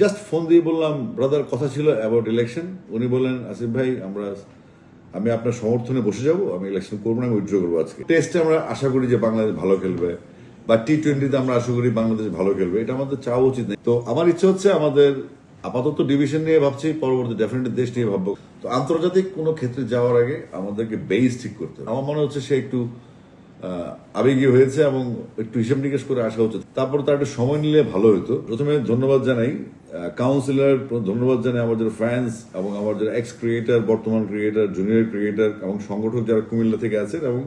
Just phone দিয়ে বললাম brother কথা ছিল অ্যাবাউট ইলেকশন। উনি বললেন আসিফ ভাই আমি আপনার সমর্থনে বসে যাব, আমি ইলেকশন করবো না, আমি উইথড্র করবো। আজকে টেস্টে আমরা আশা করি যে বাংলাদেশ ভালো খেলবে, বা টি-20তে আমরা আশা করি বাংলাদেশ ভালো খেলবে, এটা আমাদের চাওয়া উচিত নেই। তো আমার ইচ্ছে হচ্ছে আমাদের আপাতত ডিভিশন নিয়ে ভাবছি, পরবর্তী ডেফিনেটলি দেশ নিয়ে ভাববো। তো আন্তর্জাতিক কোনো ক্ষেত্রে যাওয়ার আগে আমাদেরকে বেস ঠিক করতে হবে। আমার মনে হচ্ছে সে একটু আবেগী হয়েছে এবং একটু হিসাব নিকেশ করে আসা উচিত। তারপর তার একটু সময় নিলে ভালো হতো। প্রথমে ধন্যবাদ জানাই কাউন্সিলর, ধন্যবাদ জানাই আমার যারা ফ্যান্স এবং আমার যারা এক্স ক্রিয়েটার, বর্তমান ক্রিয়েটার, জুনিয়র ক্রিয়েটার এবং সংগঠক যারা কুমিল্লা থেকে আছেন এবং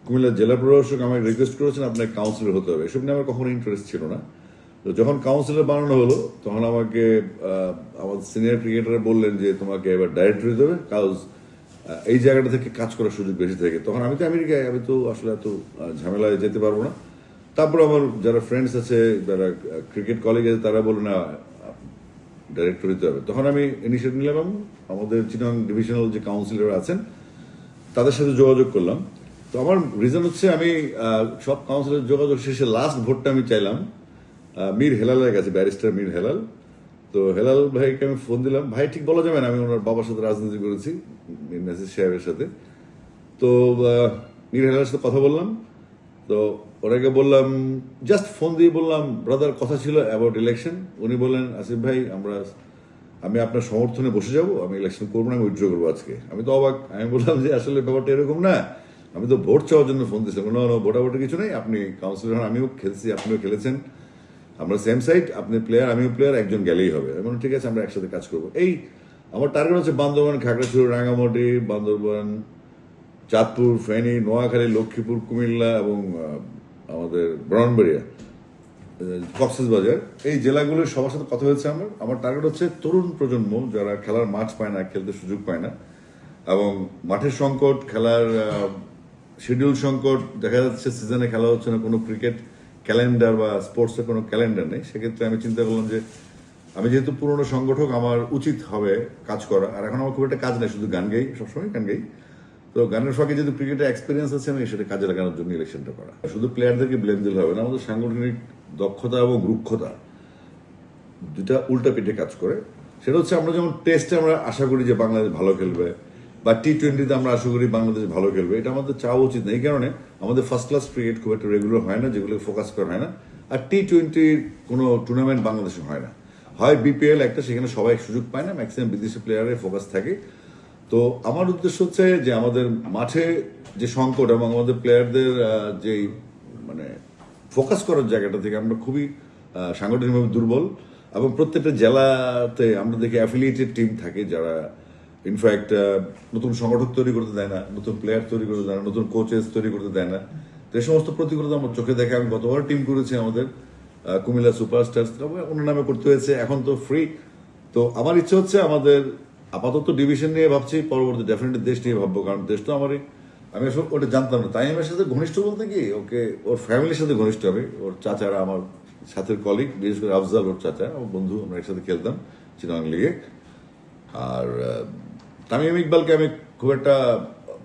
কুমিল্লা জেলা প্রশাসক আমাকে রিকোয়েস্ট করেছেন আপনাকে কাউন্সিলর হতে হবে। এসব নিয়ে আমার কখনো ইন্টারেস্ট ছিল না। তো যখন কাউন্সিলর বানানো হলো তখন আমাকে আমার সিনিয়র ক্রিকেটার বললেন যে তোমাকে এবার ডাইরেক্টর হতে হবে, কাজ এই জায়গাটা থেকে কাজ করার সুযোগ বেশি থাকে। তখন আমি তো আমেরিকায়, আমি তো আসলে এত ঝামেলায় যেতে পারবো না। তারপর আমার যারা ফ্রেন্ডস আছে, যারা ক্রিকেট কলিগ আছে, তারা বললো না ডাইরেক্টর হতে হবে। তখন আমি ইনিশিয়েটিভ নিলাম এবং আমাদের চিটাগং ডিভিশনাল যে কাউন্সিলর আছেন তাদের সাথে যোগাযোগ করলাম। তো আমার রিজন হচ্ছে আমি সব কাউন্সিলর যোগাযোগ শেষে লাস্ট ভোটটা আমি চাইলাম মীর হেলালের কাছে, ব্যারিস্টার মীর হেলাল। তো হেলাল ভাইকে আমি ফোন দিলাম। ভাই ঠিক বলা যাবে না, আমি ওনার বাবার সাথে রাজনীতি করেছি, মীর নাসির সাহেবের সাথে। তো মীর হেলালের সাথে কথা বললাম। তো ওনাকে বললাম, জাস্ট ফোন দিয়ে বললাম ব্রাদার কথা ছিল অ্যাবাউট ইলেকশন। উনি বললেন আসিফ ভাই আমি আপনার সমর্থনে বসে যাব, আমি ইলেকশন করবো না, আমি উইথড্র করবো আজকে। আমি তো অবাক। আমি বললাম যে আসলে ব্যাপারটা এরকম না, আমি তো ভোট চাওয়ার জন্য ফোন দিয়েছিলাম। না ভোটাভোটের কিছু নেই, আপনি কাউন্সিলর, আমিও খেলছি, আপনিও খেলেছেন, আমরা সেম সাইড, আপনি প্লেয়ার আমিও প্লেয়ার, একজন গেলেই হবে। এমন ঠিক আছে, আমরা একসাথে কাজ করবো। এই আমার টার্গেট হচ্ছে বান্দরবান, খাগড়াছড়ি, রাঙামাটি, বান্দরবান, চাঁদপুর, ফেনী, নোয়াখালী, লক্ষ্মীপুর, কুমিল্লা এবং আমাদের ব্রাহ্মণবাড়িয়া, কক্সবাজার, এই জেলাগুলোর সবার সাথে কথা হয়েছে আমার টার্গেট হচ্ছে তরুণ প্রজন্ম যারা খেলার মাঠ পায় না, খেলতে সুযোগ পায় না, এবং মাঠের সংকট, খেলার শিডিউল সংকট, দেখা যাচ্ছে সিজনে খেলা হচ্ছে না, কোনো ক্রিকেট ক্যালেন্ডার বা স্পোর্টসের কোনো ক্যালেন্ডার নেই। সেক্ষেত্রে আমি চিন্তা করলাম যে আমি যেহেতু পুরনো সংগঠক, আমার উচিত হবে কাজ করা। আর এখন আমার খুব একটা কাজ নেই, শুধু গান গাই, সবসময় গান গাই। তো গানের ফাঁকে যেহেতু ক্রিকেটের এক্সপিরিয়েন্স আছে, আমি সেটা কাজে লাগানোর জন্য ইলেকশনটা করা। শুধু প্লেয়ারদেরকে ব্লেম দিলে হবে না, আমাদের সাংগঠনিক দক্ষতা এবং রুক্ষতা দুটা উল্টা পিঠে কাজ করে। সেটা হচ্ছে আমরা যেমন টেস্টে আমরা আশা করি যে বাংলাদেশ ভালো খেলবে, বা টি-20তে আমরা আশা করি বাংলাদেশ ভালো খেলবে, এটা আমাদের চাওয়া উচিত না। এই কারণে আমাদের ফার্স্ট ক্লাস ক্রিকেট খুব একটা রেগুলার হয় না, যেগুলো ফোকাস করা হয় না। আর টি-20 কোনো টুর্নামেন্ট বাংলাদেশে হয় না, হয় বিপিএল একটা, সেখানে সবাই সুযোগ পায় না, ম্যাক্সিমাম বিদেশি প্লেয়ারের ফোকাস থাকে। তো আমার উদ্দেশ্য হচ্ছে যে আমাদের মাঠে যে সংকট এবং আমাদের প্লেয়ারদের যে মানে ফোকাস করার জায়গাটা থেকে আমরা খুবই সাংগঠনিকভাবে দুর্বল। এবং প্রত্যেকটা জেলাতে আমরা দেখি অ্যাফিলিয়েটেড টিম থাকে যারা ইনফ্যাক্ট নতুন সংগঠক তৈরি করতে দেয় না, নতুন প্লেয়ার তৈরি করতে দেয় না, নতুন কোচেস তৈরি করতে দেয় না। তো এই সমস্ত প্রতিকূলতা আমার চোখে দেখে আমি গতবার টিম করেছি আমাদের কুমিল্লা সুপারস্টার্স, অন্য নামে করতে হয়েছে, এখন তো ফ্রি। তো আমার ইচ্ছে হচ্ছে আমাদের আপাতত ডিভিশন নিয়ে ভাবছি, পরবর্তী ডেফিনেটলি দেশ নিয়ে ভাববো। কারণ দেশ তো আমারই, আমি আসলে ওটা জানতাম না। তাই আমার সাথে ঘনিষ্ঠ বলতে কি, ওকে ওর ফ্যামিলির সাথে ঘনিষ্ঠ হবে। ওর চাচারা আমার সাথের কলিগ, বিশেষ করে আফজাল ওর চাচা, আমার বন্ধু, আমরা একসাথে খেলতাম চিটাগং লিগে। আর তামিম ইকবালকে আমি খুব একটা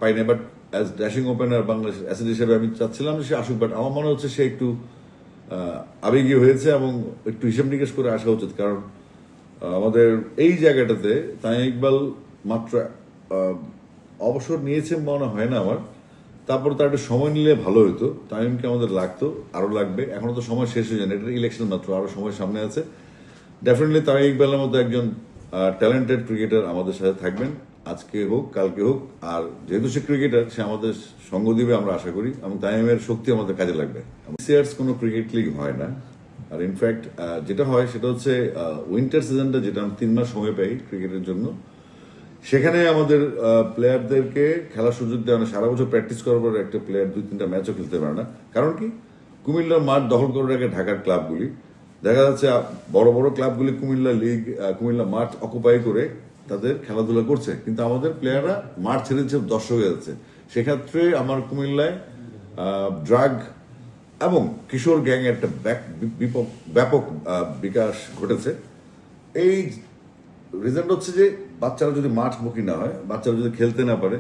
পাই না, but as dashing opener Bangladesh asset হিসেবে আমি চাচ্ছিলাম যে সে আসুক। বাট আমার মনে হচ্ছে সে একটু আবেগী হয়েছে এবং একটু হিসাব নিকেশ করে আসা উচিত। কারণ আমাদের এই জায়গাটাতে তামিম ইকবাল মাত্র অবসর নিয়েছে মনে হয় না আমার। তারপর তার একটু সময় নিলে ভালো হতো। তামিমকে আমাদের লাগতো, আরো লাগবে। এখনো তো সময় শেষ হয়ে যায় না, এটা ইলেকশন মাত্র, আরো সময় সামনে আছে। ডেফিনেটলি তামিম ইকবালের মতো একজন ট্যালেন্টেড ক্রিকেটার আমাদের সাথে থাকবেন, আজকে হোক কালকে হোক। আর যেহেতু সে ক্রিকেটার, সে আমাদের সঙ্গ দিবে আমরা আশা করি, এবং তামিমের শক্তি আমাদের কাজে লাগবে। সিয়ার্স কোনো ক্রিকেট লিগ হয় না। আর ইনফ্যাক্ট যেটা হয় সেটা হচ্ছে উইন্টার সিজনটা, যেটা আমরা 3 মাস সময় পাই ক্রিকেটের জন্য, সেখানে আমাদের প্লেয়ারদেরকে খেলার সুযোগ দেওয়া না। সারা বছর প্র্যাকটিস করার পর একটা প্লেয়ার 2-3টা ম্যাচও খেলতে পারে না। কারণ কি, কুমিল্লার মাঠ দখল করে রাখে ঢাকার ক্লাবগুলি। দেখা যাচ্ছে বড় বড় ক্লাবগুলি কুমিল্লা লিগ, কুমিল্লা মাঠ অকুপাই করে তাদের খেলাধুলা করছে, কিন্তু আমাদের প্লেয়াররা মাঠ ছেড়ে দিচ্ছে, দর্শক হয়ে যাচ্ছে। সেক্ষেত্রে আমার কুমিল্লায় ড্রাগ এবং কিশোর গ্যাং এর একটা ব্যাপক বিকাশ ঘটেছে। এই রিজনটা হচ্ছে যে বাচ্চারা যদি মাঠমুখী না হয়, বাচ্চারা যদি খেলতে না পারে,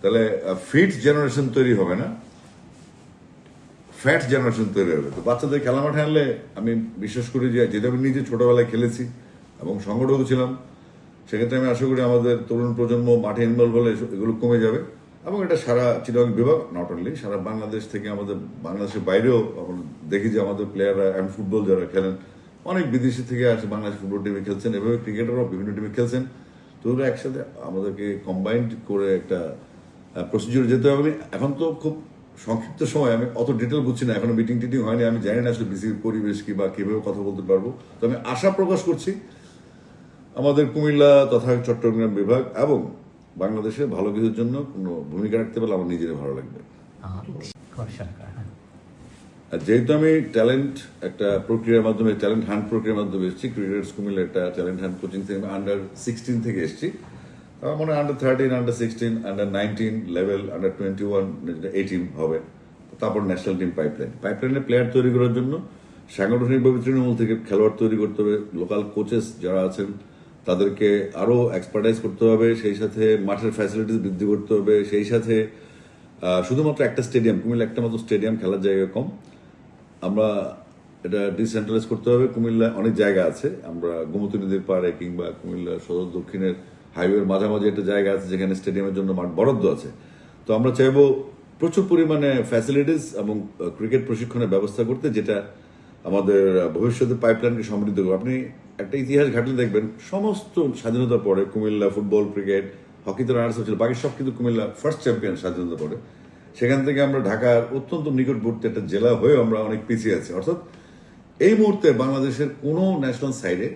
তাহলে ফিট জেনারেশন তৈরি হবে না। ফ্যাট জেনারেশন তৈরি হবে। তো বাচ্চাদের খেলা মাঠে আনলে আমি বিশ্বাস করি যে যেটা আমি নিজে ছোটবেলায় খেলেছি এবং সংগঠক ছিলাম, সেক্ষেত্রে আমি আশা করি আমাদের তরুণ প্রজন্ম মাঠে ইনভলভ হলে এগুলো কমে যাবে। এবং এটা সারা চিটাগং বিভাগ, নট অনলি সারা বাংলাদেশ থেকে, আমাদের বাংলাদেশের বাইরেও আমরা দেখি যে আমাদের প্লেয়াররা এখন ফুটবল যারা খেলেন অনেক বিদেশি থেকে আসে বাংলাদেশ ফুটবল টিমে খেলছেন, এভাবে ক্রিকেটাররাও বিভিন্ন টিমে খেলছেন। তো ওগুলো একসাথে আমাদেরকে কম্বাইন্ড করে একটা প্রসিডিউরে যেতে হবে। এখন তো খুব সংক্ষিপ্ত সময়, আমি অত ডিটেল বুঝছি না, এখনো মিটিং টিটিং হয়নি, আমি জানি না আসলে বিসিবির পরিবেশ কি বা কিভাবে কথা বলতে পারবো। তো আমি আশা প্রকাশ করছি আমাদের কুমিল্লা তথা চট্টগ্রাম বিভাগ এবং বাংলাদেশে ভালো কিছুর জন্য কোনো ভূমিকা রাখতে পারলে আমার নিজের ভালো লাগবে। আর যেহেতু আমি ট্যালেন্ট একটা প্রক্রিয়ার মাধ্যমে, ট্যালেন্ট হান্ট প্রক্রিয়ার মাধ্যমে এসেছি, ক্রিকেটার্স কুমিল্লা একটা ট্যালেন্ট হান্ট কোচিং থেকে আন্ডার 16 থেকে এসেছি। আমার মনে হয় under 13, under 16, under 19 level, under 21, 18 হবে। তারপর ন্যাশনাল টিম পাইপলাইনে প্লেয়ার তৈরি করার জন্য সাংগঠনিকভাবে তৃণমূল থেকে খেলোয়াড় তৈরি করতে হবে, লোকাল কোচেস যারা আছেন তাদেরকে আরো এক্সপার্টাইজ করতে হবে, সেই সাথে মাঠের ফ্যাসিলিটিস বৃদ্ধি করতে হবে, সেই সাথে শুধুমাত্র একটা স্টেডিয়াম, কুমিল্লা একটা মাত্র স্টেডিয়াম, খেলার জায়গা কম, আমরা এটা ডিসেন্ট্রালাইজ করতে হবে। কুমিল্লা অনেক জায়গা আছে, আমরা গোমতী নদীর পাড়ে কিংবা কুমিল্লা সদর দক্ষিণের হাইওয়ের মাঝামাঝি একটা জায়গা আছে যেখানে স্টেডিয়ামের জন্য মাঠ বরাদ্দ আছে। তো আমরা চাইবো প্রচুর পরিমাণে ফ্যাসিলিটিস এবং ক্রিকেট প্রশিক্ষণের ব্যবস্থা করতে, যেটা আমাদের ভবিষ্যতে পাইপলাইনকে সমৃদ্ধ করবে। আপনি একটা ইতিহাস ঘাটলে দেখবেন সমস্ত স্বাধীনতার পরে কুমিল্লা ফুটবল, ক্রিকেট, হকিতে রানার্স ছিল, বাকি সব কিন্তু কুমিল্লা ফার্স্ট চ্যাম্পিয়ন স্বাধীনতার পরে। সেখান থেকে আমরা ঢাকার অত্যন্ত নিকটবর্তী একটা জেলা হয়ে আমরা অনেক পিছিয়ে আছি। অর্থাৎ এই মুহূর্তে বাংলাদেশের কোনো ন্যাশনাল সাইডে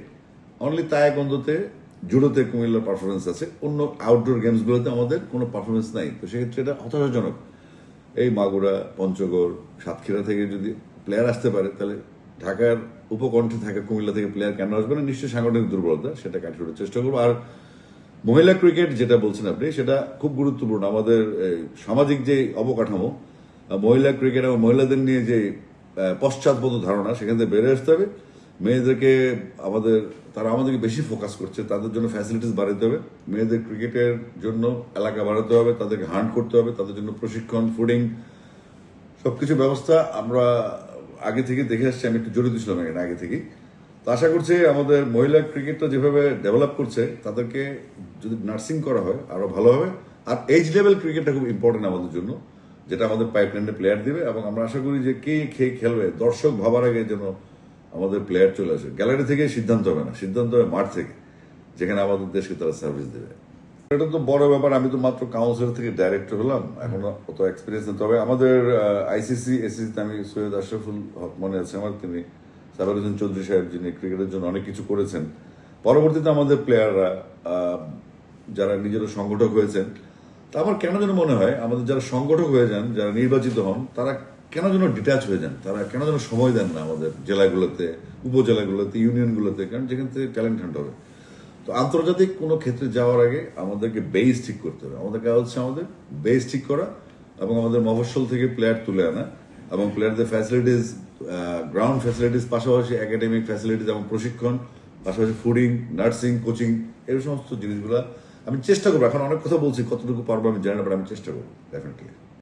অনলি তায়েকন্দোতে, জুডোতে কুমিল্লার পারফরমেন্স আছে, অন্য আউটডোর গেমসগুলোতে আমাদের কোনো পারফরমেন্স নাই। তো সেক্ষেত্রে এটা হতাশাজনক। এই মাগুরা, পঞ্চগড়, সাতক্ষীরা থেকে যদি প্লেয়ার আসতে পারে, তাহলে ঢাকার উপকণ্ঠে থাকা কুমিল্লা থেকে প্লেয়ার কেন আসবে না? নিশ্চয়ই সাংগঠনিক দুর্বলতা, সেটা কাটিয়ে ওঠার চেষ্টা করবো। আর মহিলা ক্রিকেট যেটা বলছেন আপনি, সেটা খুব গুরুত্বপূর্ণ। আমাদের সামাজিক যে অবকাঠামো, মহিলা ক্রিকেট এবং মহিলাদের নিয়ে যে পশ্চাৎপদ ধারণা, সেখান থেকে বেড়ে আসতে হবে। মেয়েদেরকে তারা আমাদেরকে বেশি ফোকাস করছে, তাদের জন্য ফ্যাসিলিটিস বাড়াতে হবে, মেয়েদের ক্রিকেটের জন্য এলাকা বাড়াতে হবে, তাদেরকে হান্ট করতে হবে, তাদের জন্য প্রশিক্ষণ, ফুডিং, সবকিছু ব্যবস্থা আমরা আগে থেকে দেখে আসছি। আমি একটু জড়িত ছিলাম এখানে আগে থেকেই। তো আশা করছি আমাদের মহিলা ক্রিকেটটা যেভাবে ডেভেলপ করছে, তাদেরকে যদি নার্সিং করা হয় আরো ভালো হবে। আর এজ লেভেল ক্রিকেটটা খুব ইম্পর্টেন্ট আমাদের জন্য, যেটা আমাদের পাইপলাইনে প্লেয়ার দিবে। এবং আমরা আশা করি যে কে খেলবে দর্শক ভাবার আগে যেন আমাদের প্লেয়ার চলে আসে। গ্যালারি থেকে সিদ্ধান্ত হবে না, সিদ্ধান্ত হবে মাঠ থেকে, যেখানে আমাদের দেশকে তারা সার্ভিস দেবে। এটা তো বড় ব্যাপার। আমি তো মাত্র কাউন্সিলর থেকে ডাইরেক্টর হলাম, এখনো অত এক্সপিরিয়েন্স নেই। তবে আমাদের আইসিসি এসিসিতে আমি সৈয়দ আশরাফুল হক মনে আছে আমার, তিনি সাবের হোসেন চৌধুরী সাহেব, যিনি ক্রিকেটের জন্য অনেক কিছু করেছেন। পরবর্তীতে আমাদের প্লেয়াররা যারা নিজেরা সংগঠক হয়েছেন, তা আমার কেন যেন মনে হয় আমাদের যারা সংগঠক হয়ে যান, যারা নির্বাচিত হন, তারা কেন যেন ডিটাচ হয়ে যান, তারা কেন যেন সময় দেন না আমাদের জেলাগুলোতে, উপজেলাগুলোতে, ইউনিয়নগুলোতে, কারণ যেখান থেকে ট্যালেন্ট হান্ট হবে। তো আন্তর্জাতিক কোনো ক্ষেত্রে যাওয়ার আগে আমাদেরকে বেস ঠিক করতে হবে। আমাদের কাজ হচ্ছে আমাদের বেস ঠিক করা এবং আমাদের মফস্বল থেকে প্লেয়ার তুলে আনা এবং প্লেয়ারদের ফ্যাসিলিটিস, গ্রাউন্ড ফ্যাসিলিটিস, পাশাপাশি একাডেমিক ফ্যাসিলিটিস এবং প্রশিক্ষণ, পাশাপাশি ফুডিং, নার্সিং, কোচিং, এই সমস্ত জিনিসগুলো আমি চেষ্টা করবো। এখন অনেক কথা বলছি, কতটুকু পারবো আমি জানি না, আমি চেষ্টা করবো ডেফিনেটলি।